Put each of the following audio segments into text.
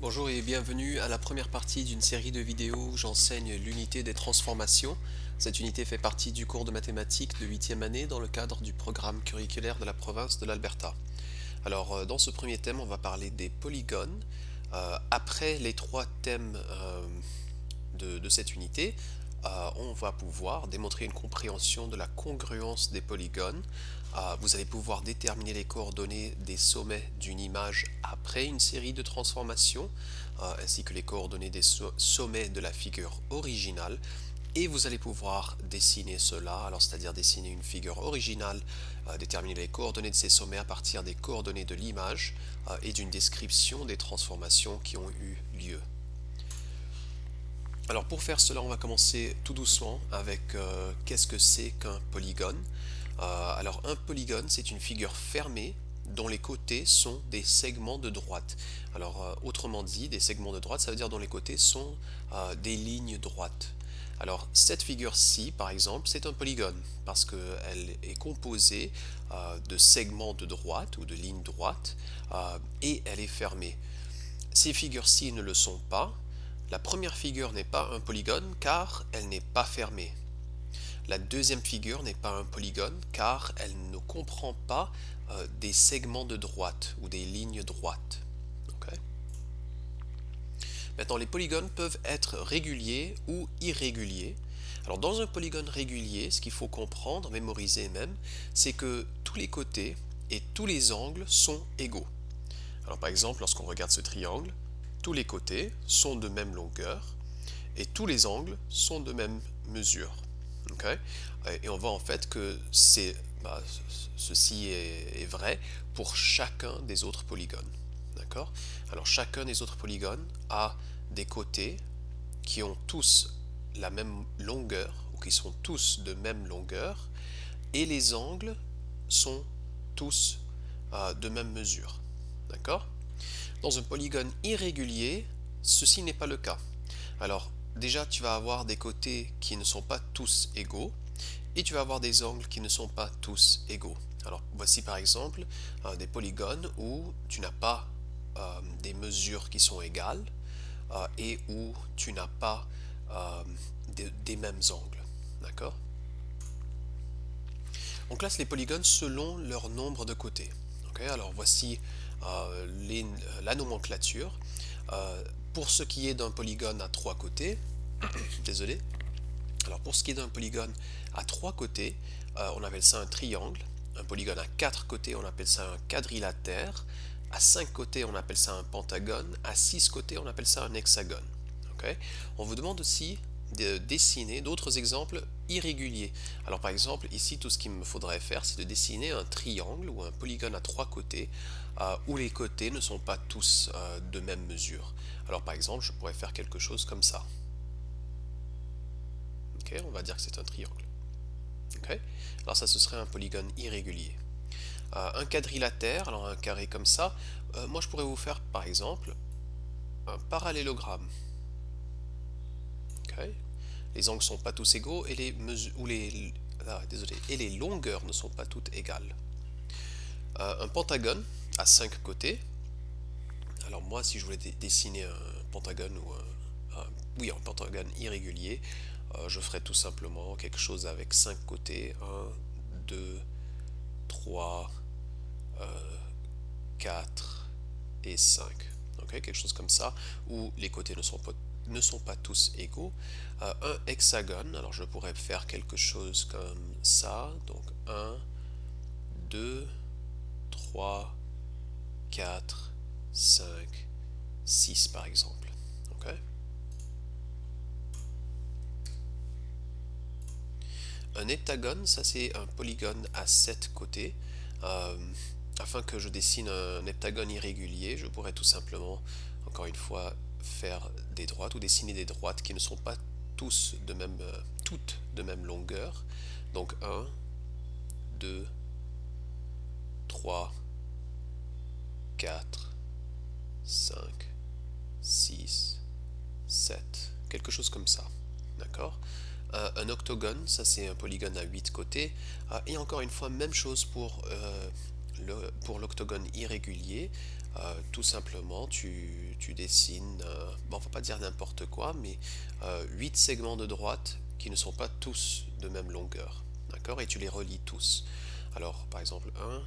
Bonjour et bienvenue à la première partie d'une série de vidéos où j'enseigne l'unité des transformations. Cette unité fait partie du cours de mathématiques de 8e année dans le cadre du programme curriculaire de la province de l'Alberta. Alors, dans ce premier thème, on va parler des polygones. Après les trois thèmes de cette unité, on va pouvoir démontrer une compréhension de la congruence des polygones. Vous allez pouvoir déterminer les coordonnées des sommets d'une image après une série de transformations, ainsi que les coordonnées des sommets de la figure originale. Et vous allez pouvoir dessiner cela, alors c'est-à-dire dessiner une figure originale, déterminer les coordonnées de ces sommets à partir des coordonnées de l'image et d'une description des transformations qui ont eu lieu. Alors pour faire cela, on va commencer tout doucement avec qu'est-ce que c'est qu'un polygone. Alors un polygone, c'est une figure fermée dont les côtés sont des segments de droite. Alors autrement dit, des segments de droite, ça veut dire dont les côtés sont des lignes droites. Alors cette figure-ci, par exemple, c'est un polygone parce qu'elle est composée de segments de droite ou de lignes droites et elle est fermée. Ces figures-ci ne le sont pas. La première figure n'est pas un polygone car elle n'est pas fermée. La deuxième figure n'est pas un polygone car elle ne comprend pas des segments de droite ou des lignes droites. Okay. Maintenant, les polygones peuvent être réguliers ou irréguliers. Alors, dans un polygone régulier, ce qu'il faut comprendre, mémoriser même, c'est que tous les côtés et tous les angles sont égaux. Alors, par exemple, lorsqu'on regarde ce triangle, tous les côtés sont de même longueur et tous les angles sont de même mesure. Okay? Et on voit en fait que ceci est vrai pour chacun des autres polygones. D'accord? Alors chacun des autres polygones a des côtés qui ont tous la même longueur ou qui sont tous de même longueur et les angles sont tous de même mesure. D'accord? Dans un polygone irrégulier, ceci n'est pas le cas. Alors, déjà, tu vas avoir des côtés qui ne sont pas tous égaux et tu vas avoir des angles qui ne sont pas tous égaux. Alors, voici par exemple des polygones où tu n'as pas des mesures qui sont égales et où tu n'as pas des mêmes angles. D'accord? On classe les polygones selon leur nombre de côtés. Okay? Alors, voici la nomenclature. Pour ce qui est d'un polygone à trois côtés, désolé. Alors pour ce qui est d'un polygone à trois côtés, on appelle ça un triangle. Un polygone à quatre côtés, on appelle ça un quadrilatère. À cinq côtés, on appelle ça un pentagone. À six côtés, on appelle ça un hexagone. Okay? On vous demande aussi de dessiner d'autres exemples irréguliers. Alors par exemple, ici, tout ce qu'il me faudrait faire, c'est de dessiner un triangle ou un polygone à trois côtés où les côtés ne sont pas tous de même mesure. Alors par exemple, je pourrais faire quelque chose comme ça. Okay, on va dire que c'est un triangle. Okay. Alors ça, ce serait un polygone irrégulier. Un quadrilatère, alors un carré comme ça, moi je pourrais vous faire par exemple un parallélogramme. Okay. Les angles ne sont pas tous égaux et et les longueurs ne sont pas toutes égales. Un pentagone à 5 côtés. Alors moi, si je voulais dessiner un pentagone ou un pentagone irrégulier, je ferais tout simplement quelque chose avec 5 côtés. 1, 2, 3, 4 et 5. Okay, quelque chose comme ça, où les côtés ne sont pas tous égaux. Un hexagone, alors je pourrais faire quelque chose comme ça. Donc 1, 2, 3, 4, 5, 6 par exemple. Okay. Un heptagone, ça c'est un polygone à 7 côtés. Afin que je dessine un heptagone irrégulier, je pourrais tout simplement, encore une fois, faire des droites ou dessiner des droites qui ne sont pas toutes de même longueur. Donc 1, 2, 3, 4, 5, 6, 7, quelque chose comme ça. D'accord? Un octogone, ça c'est un polygone à 8 côtés. Et encore une fois, même chose pour l'octogone irrégulier. Tout simplement, tu dessines, bon, on va pas dire n'importe quoi, mais 8 segments de droite qui ne sont pas tous de même longueur. D'accord? Et tu les relis tous. Alors, par exemple, 1,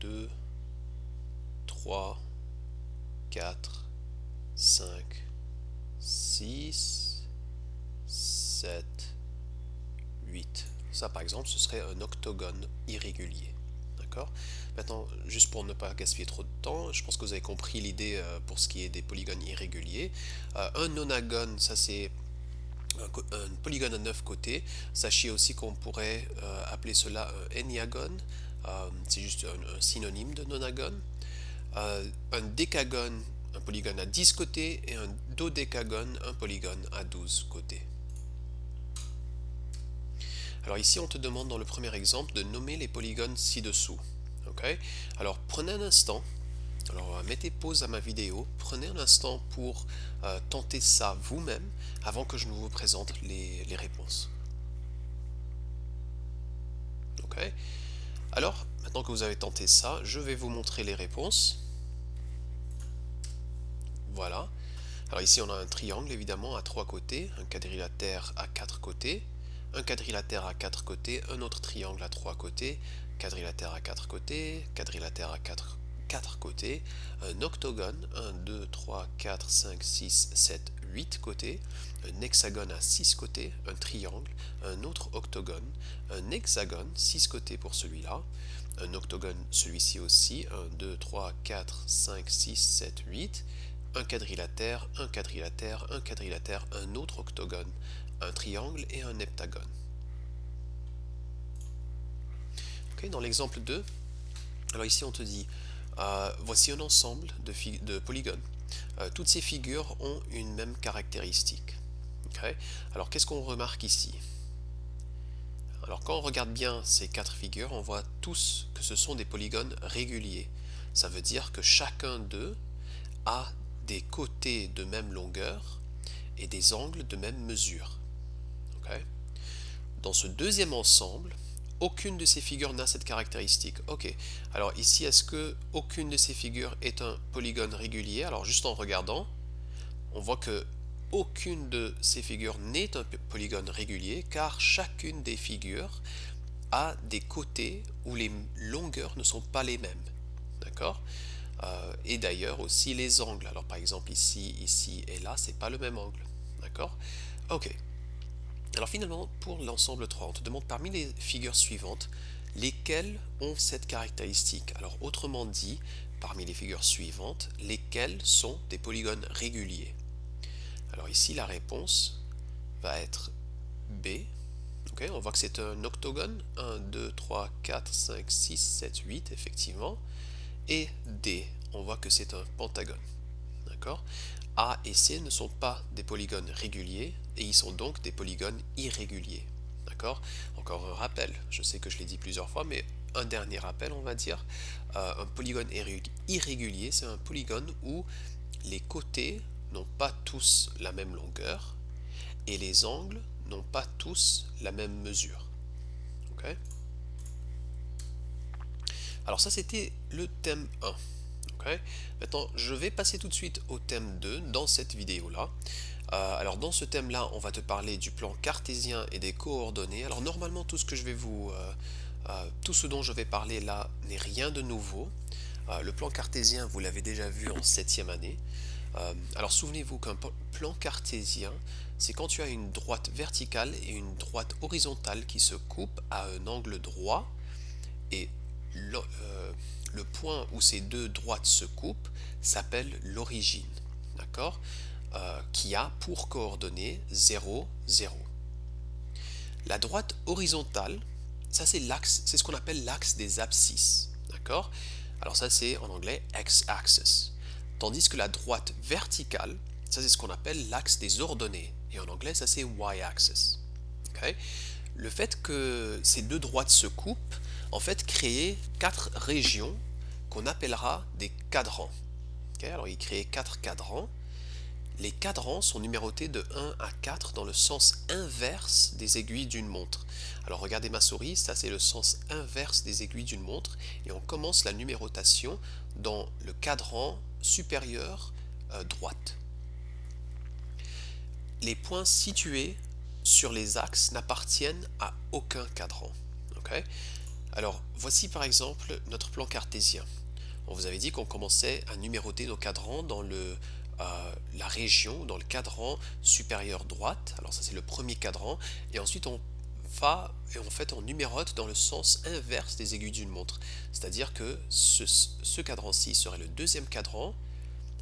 2, 3, 4, 5, 6, 7, 8. Ça, par exemple, ce serait un octogone irrégulier. D'accord? Maintenant, juste pour ne pas gaspiller trop de temps, je pense que vous avez compris l'idée pour ce qui est des polygones irréguliers. Un nonagone, ça c'est un polygone à 9 côtés. Sachez aussi qu'on pourrait appeler cela un enniagone. C'est juste un synonyme de nonagone. Un décagone, un polygone à 10 côtés, et un dodécagone, un polygone à 12 côtés. Alors ici, on te demande dans le premier exemple de nommer les polygones ci-dessous. Ok? Alors prenez un instant, alors mettez pause à ma vidéo, prenez un instant pour tenter ça vous-même avant que je ne vous présente les réponses. Ok? Alors, maintenant que vous avez tenté ça, je vais vous montrer les réponses. Voilà. Alors ici, on a un triangle évidemment à 3 côtés, un quadrilatère à 4 côtés, un quadrilatère à 4 côtés, un autre triangle à 3 côtés, quadrilatère à 4 côtés, quadrilatère à 4 côtés, un octogone, 1, 2, 3, 4, 5, 6, 7, 8 côtés, un hexagone à 6 côtés, un triangle, un autre octogone, un hexagone, 6 côtés pour celui-là, un octogone, celui-ci aussi, 1, 2, 3, 4, 5, 6, 7, 8, un quadrilatère, un quadrilatère, un quadrilatère, un autre octogone, un triangle et un heptagone. Okay, dans l'exemple 2, alors ici on te dit, voici un ensemble de polygones. Toutes ces figures ont une même caractéristique. Okay, alors qu'est-ce qu'on remarque ici? Alors quand on regarde bien ces 4 figures, on voit tous que ce sont des polygones réguliers. Ça veut dire que chacun d'eux a des côtés de même longueur et des angles de même mesure. Okay? Dans ce deuxième ensemble, aucune de ces figures n'a cette caractéristique. Ok, alors ici, est-ce que aucune de ces figures est un polygone régulier? Alors juste en regardant, on voit que aucune de ces figures n'est un polygone régulier car chacune des figures a des côtés où les longueurs ne sont pas les mêmes. D'accord? Et d'ailleurs aussi les angles. Alors par exemple ici, ici et là, c'est pas le même angle. D'accord? Ok. Alors finalement, pour l'ensemble 3, on te demande parmi les figures suivantes, lesquelles ont cette caractéristique. Alors autrement dit, parmi les figures suivantes, lesquelles sont des polygones réguliers. Alors ici, la réponse va être B. Okay, on voit que c'est un octogone, 1, 2, 3, 4, 5, 6, 7, 8, effectivement. Et D, on voit que c'est un pentagone. D'accord? A et C ne sont pas des polygones réguliers et ils sont donc des polygones irréguliers. D'accord? Encore un rappel, je sais que je l'ai dit plusieurs fois, mais un dernier rappel, on va dire. Un polygone irrégulier, c'est un polygone où les côtés n'ont pas tous la même longueur et les angles n'ont pas tous la même mesure. Okay? Alors ça, c'était le thème 1. Okay? Maintenant, je vais passer tout de suite au thème 2 dans cette vidéo-là. Alors dans ce thème-là, on va te parler du plan cartésien et des coordonnées. Alors normalement, tout ce dont je vais parler là n'est rien de nouveau. Le plan cartésien, vous l'avez déjà vu en 7e année. Alors souvenez-vous qu'un plan cartésien, c'est quand tu as une droite verticale et une droite horizontale qui se coupent à un angle droit et le point où ces deux droites se coupent s'appelle l'origine, d'accord? Qui a pour coordonnées 0, 0. La droite horizontale, ça c'est l'axe, c'est ce qu'on appelle l'axe des abscisses, d'accord? Alors ça c'est en anglais x-axis. Tandis que la droite verticale, ça c'est ce qu'on appelle l'axe des ordonnées, et en anglais ça c'est y-axis. Okay? Le fait que ces deux droites se coupent, en fait, crée 4 régions qu'on appellera des cadrans. Okay? Alors il crée 4 cadrans, Les cadrans sont numérotés de 1 à 4 dans le sens inverse des aiguilles d'une montre. Alors regardez ma souris, ça c'est le sens inverse des aiguilles d'une montre et on commence la numérotation dans le cadran supérieur droite. Les points situés sur les axes n'appartiennent à aucun cadran. Ok. Alors voici par exemple notre plan cartésien. On vous avait dit qu'on commençait à numéroter nos cadrans dans la région, dans le cadran supérieur droite. Alors ça c'est le premier cadran. Et ensuite on va et en fait on numérote dans le sens inverse des aiguilles d'une montre. C'est-à-dire que ce cadran-ci serait le deuxième cadran,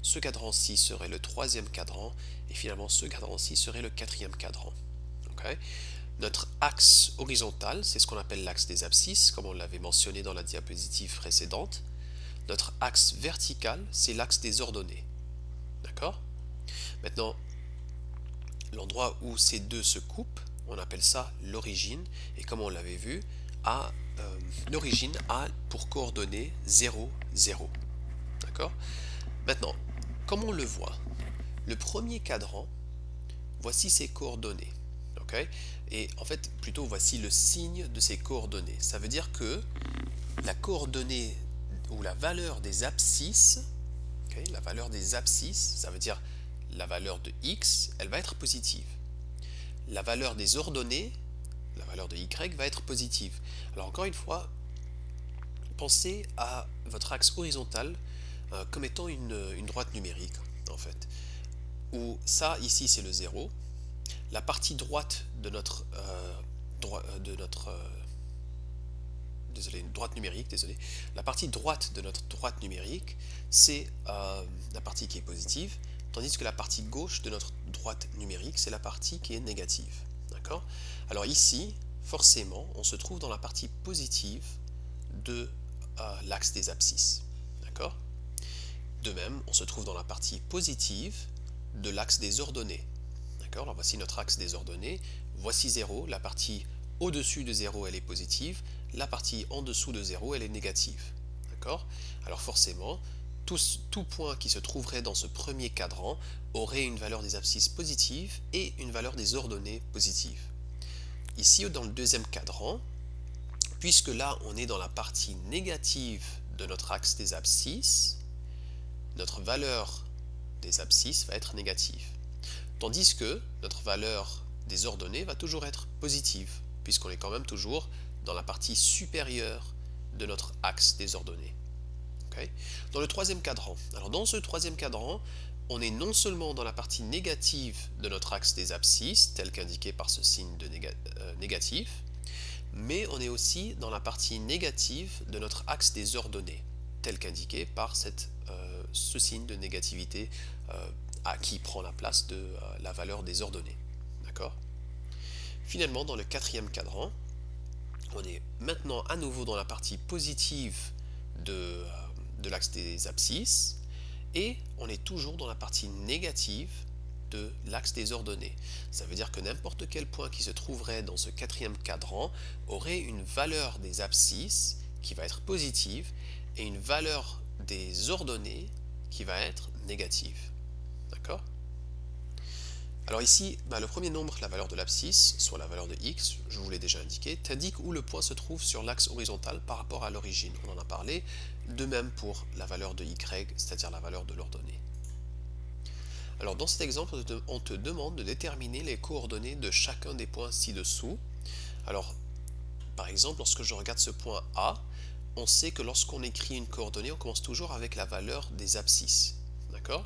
ce cadran-ci serait le troisième cadran, et finalement ce cadran-ci serait le quatrième cadran. Okay. Notre axe horizontal, c'est ce qu'on appelle l'axe des abscisses, comme on l'avait mentionné dans la diapositive précédente. Notre axe vertical, c'est l'axe des ordonnées. D'accord? Maintenant, l'endroit où ces deux se coupent, on appelle ça l'origine, et comme on l'avait vu, l'origine a pour coordonnées 0, 0. D'accord? Maintenant, comme on le voit, le premier cadran, voici ses coordonnées. Okay? Et en fait, plutôt, voici le signe de ces coordonnées. Ça veut dire que la coordonnée ou la valeur des abscisses, okay, la valeur des abscisses, ça veut dire la valeur de x, elle va être positive. La valeur des ordonnées, la valeur de y, va être positive. Alors encore une fois, pensez à votre axe horizontal comme étant une droite numérique, en fait. Où ça, ici, c'est le 0. La partie droite de notre droite numérique, désolé. La partie droite de notre droite numérique, c'est la partie qui est positive, tandis que la partie gauche de notre droite numérique, c'est la partie qui est négative. D'accord? Alors ici, forcément, on se trouve dans la partie positive de l'axe des abscisses. D'accord? De même, on se trouve dans la partie positive de l'axe des ordonnées. D'accord? Alors voici notre axe des ordonnées. Voici 0, la partie au-dessus de 0, elle est positive, la partie en dessous de 0, elle est négative. D'accord? Alors forcément, tout point qui se trouverait dans ce premier cadran aurait une valeur des abscisses positive et une valeur des ordonnées positive. Ici, dans le deuxième cadran, puisque là, on est dans la partie négative de notre axe des abscisses, notre valeur des abscisses va être négative. Tandis que notre valeur des ordonnées va toujours être positive, puisqu'on est quand même toujours dans la partie supérieure de notre axe des ordonnées. Okay? Dans le troisième cadran, alors dans ce troisième cadran, on est non seulement dans la partie négative de notre axe des abscisses, tel qu'indiqué par ce signe de négatif, mais on est aussi dans la partie négative de notre axe des ordonnées, tel qu'indiqué par ce signe de négativité qui prend la place de la valeur des ordonnées. D'accord? Finalement, dans le quatrième cadran, on est maintenant à nouveau dans la partie positive de l'axe des abscisses et on est toujours dans la partie négative de l'axe des ordonnées. Ça veut dire que n'importe quel point qui se trouverait dans ce quatrième cadran aurait une valeur des abscisses qui va être positive et une valeur des ordonnées qui va être négative. D'accord? Alors ici, le premier nombre, la valeur de l'abscisse, soit la valeur de x, je vous l'ai déjà indiqué, t'indique où le point se trouve sur l'axe horizontal par rapport à l'origine. On en a parlé. De même pour la valeur de y, c'est-à-dire la valeur de l'ordonnée. Alors dans cet exemple, on te demande de déterminer les coordonnées de chacun des points ci-dessous. Alors, par exemple, lorsque je regarde ce point A, on sait que lorsqu'on écrit une coordonnée, on commence toujours avec la valeur des abscisses. D'accord?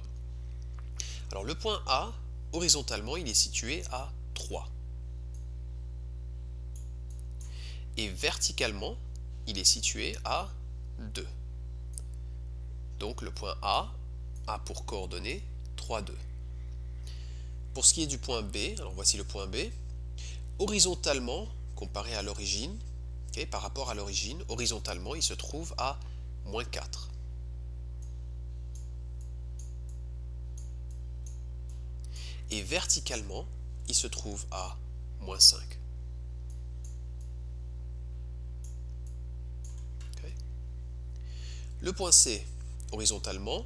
Alors le point A, horizontalement, il est situé à 3. Et verticalement, il est situé à 2. Donc le point A a pour coordonnées 3, 2. Pour ce qui est du point B, alors voici le point B, horizontalement, comparé à l'origine, okay, par rapport à l'origine, horizontalement, il se trouve à moins 4. Et verticalement, il se trouve à moins 5. Okay. Le point C, horizontalement,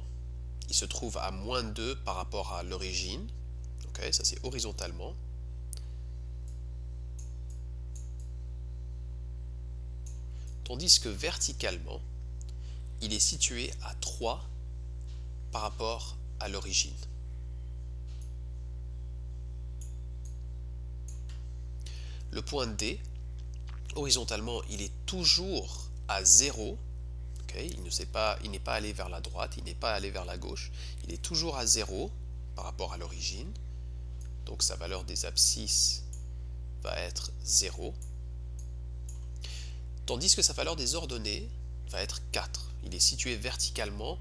il se trouve à moins 2 par rapport à l'origine. Ok, ça c'est horizontalement. Tandis que verticalement, il est situé à 3 par rapport à l'origine. Le point D, horizontalement, il est toujours à 0. Okay, il n'est pas allé vers la droite, il n'est pas allé vers la gauche. Il est toujours à 0 par rapport à l'origine. Donc sa valeur des abscisses va être 0. Tandis que sa valeur des ordonnées va être 4. Il est situé verticalement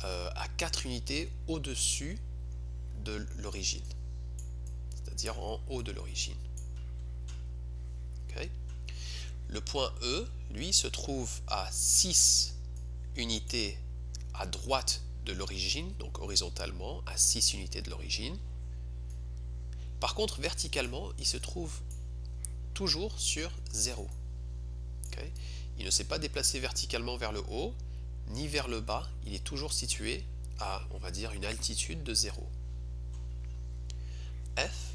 à 4 unités au-dessus de l'origine, c'est-à-dire en haut de l'origine. Okay. Le point E, lui, se trouve à 6 unités à droite de l'origine, donc horizontalement, à 6 unités de l'origine. Par contre, verticalement, il se trouve toujours sur 0. Okay. Il ne s'est pas déplacé verticalement vers le haut, ni vers le bas, il est toujours situé à, on va dire, une altitude de 0. F,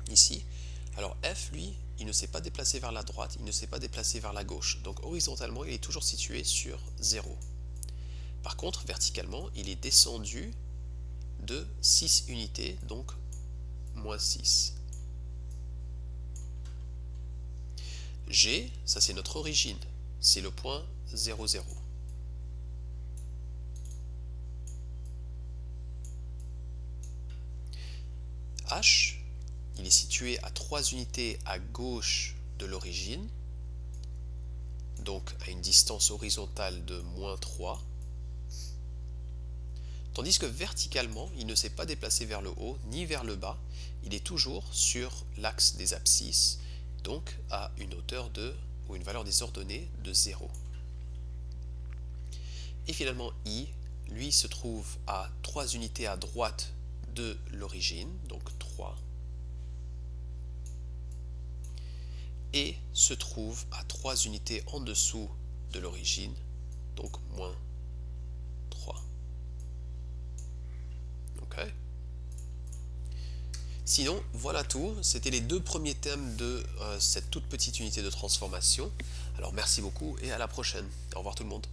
ici, alors F, lui, il ne s'est pas déplacé vers la droite, il ne s'est pas déplacé vers la gauche, donc horizontalement, il est toujours situé sur 0. Par contre, verticalement, il est descendu de 6 unités, donc moins 6. G, ça c'est notre origine, c'est le point 0, 0. H, il est situé à 3 unités à gauche de l'origine, donc à une distance horizontale de moins 3. Tandis que verticalement, il ne s'est pas déplacé vers le haut ni vers le bas, il est toujours sur l'axe des abscisses, donc à une hauteur de, ou une valeur des ordonnées de 0. Et finalement I, lui, se trouve à 3 unités à droite de l'origine, donc 3, et se trouve à 3 unités en dessous de l'origine, donc moins 3. Okay. Sinon, voilà tout. C'était les deux premiers thèmes de cette toute petite unité de transformation. Alors merci beaucoup et à la prochaine. Au revoir tout le monde.